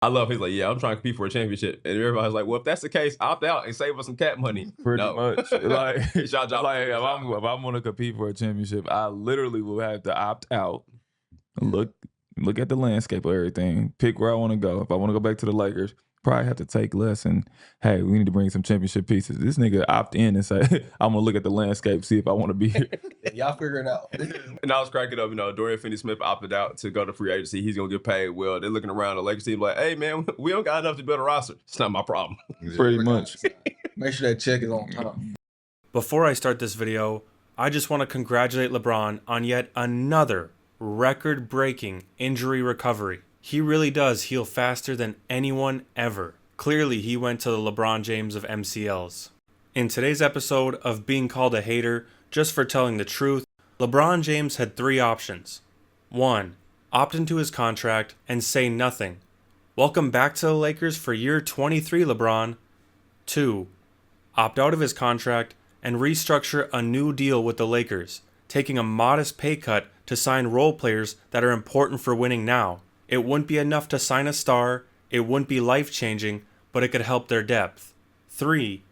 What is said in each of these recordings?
I love. He's like, yeah, I'm trying to compete for a championship, and everybody's like, well, if that's the case, opt out and save us some cap money. Pretty No. much. Like, It's y'all job. like if I'm going to compete for a championship, I literally will have to opt out. Look at the landscape of everything. Pick where I want to go. If I want to go back to the Lakers, probably have to take less. And hey, we need to bring some championship pieces. This nigga opt in and say, I'm gonna look at the landscape, see if I want to be here. Y'all figure it out. And I was cracking up. Dorian Finney-Smith opted out to go to free agency. He's gonna get paid well. They're looking around the Lakers team like, hey man, we don't got enough to build a roster. It's not my problem. Pretty much. Make sure that check is on time. Before I start this video, I just want to congratulate LeBron on yet another record-breaking injury recovery. He really does heal faster than anyone ever. Clearly, he went to the Lebron James of MCLs. In today's episode of Being Called a Hater Just for Telling the Truth, LeBron James had 3 options. 1. Opt into his contract and say nothing. Welcome back to the Lakers for year 23, LeBron. 2. Opt out of his contract and restructure a new deal with the Lakers, taking a modest pay cut to sign role players that are important for winning now. It wouldn't be enough to sign a star, it wouldn't be life-changing, but it could help their depth. 3.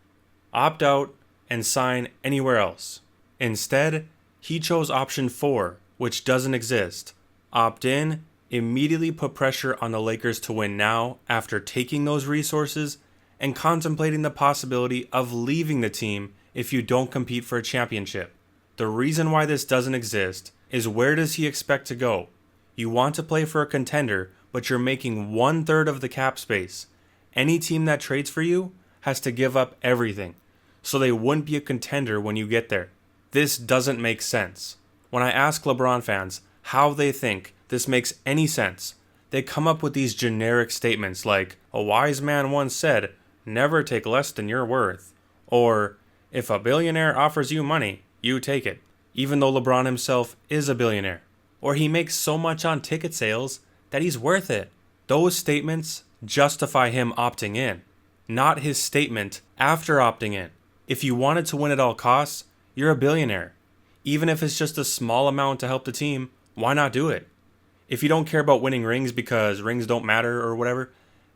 Opt out and sign anywhere else. Instead, he chose option 4, which doesn't exist. Opt in, immediately put pressure on the Lakers to win now after taking those resources, and contemplating the possibility of leaving the team if you don't compete for a championship. The reason why this doesn't exist is where does he expect to go? You want to play for a contender, but you're making 1/3 of the cap space. Any team that trades for you has to give up everything, so they wouldn't be a contender when you get there. This doesn't make sense. When I ask LeBron fans how they think this makes any sense, they come up with these generic statements like, a wise man once said, never take less than you're worth. Or, if a billionaire offers you money, you take it, even though LeBron himself is a billionaire. Or he makes so much on ticket sales that he's worth it. Those statements justify him opting in, not his statement after opting in. If you wanted to win at all costs, you're a billionaire. Even if it's just a small amount to help the team, why not do it? If you don't care about winning rings because rings don't matter or whatever,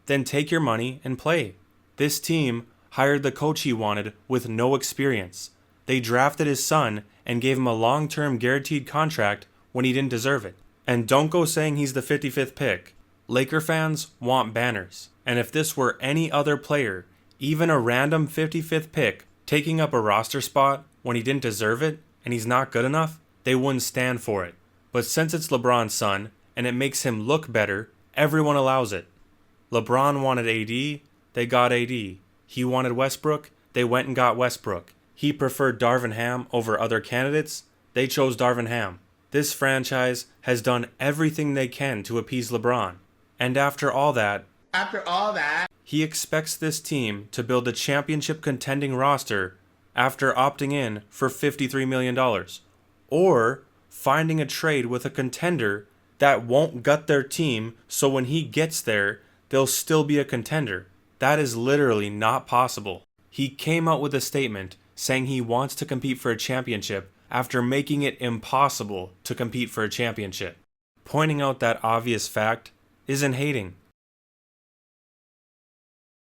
then take your money and play. This team hired the coach he wanted with no experience. They drafted his son and gave him a long-term guaranteed contract when he didn't deserve it. And don't go saying he's the 55th pick. Laker fans want banners. And if this were any other player, even a random 55th pick, taking up a roster spot when he didn't deserve it and he's not good enough, they wouldn't stand for it. But since it's LeBron's son and it makes him look better, everyone allows it. LeBron wanted AD, they got AD. He wanted Westbrook, they went and got Westbrook. He preferred Darvin Ham over other candidates, they chose Darvin Ham. This franchise has done everything they can to appease LeBron. And after all that, he expects this team to build a championship contending roster after opting in for $53 million. Or finding a trade with a contender that won't gut their team so when he gets there, they'll still be a contender. That is literally not possible. He came out with a statement saying he wants to compete for a championship after making it impossible to compete for a championship. Pointing out that obvious fact isn't hating.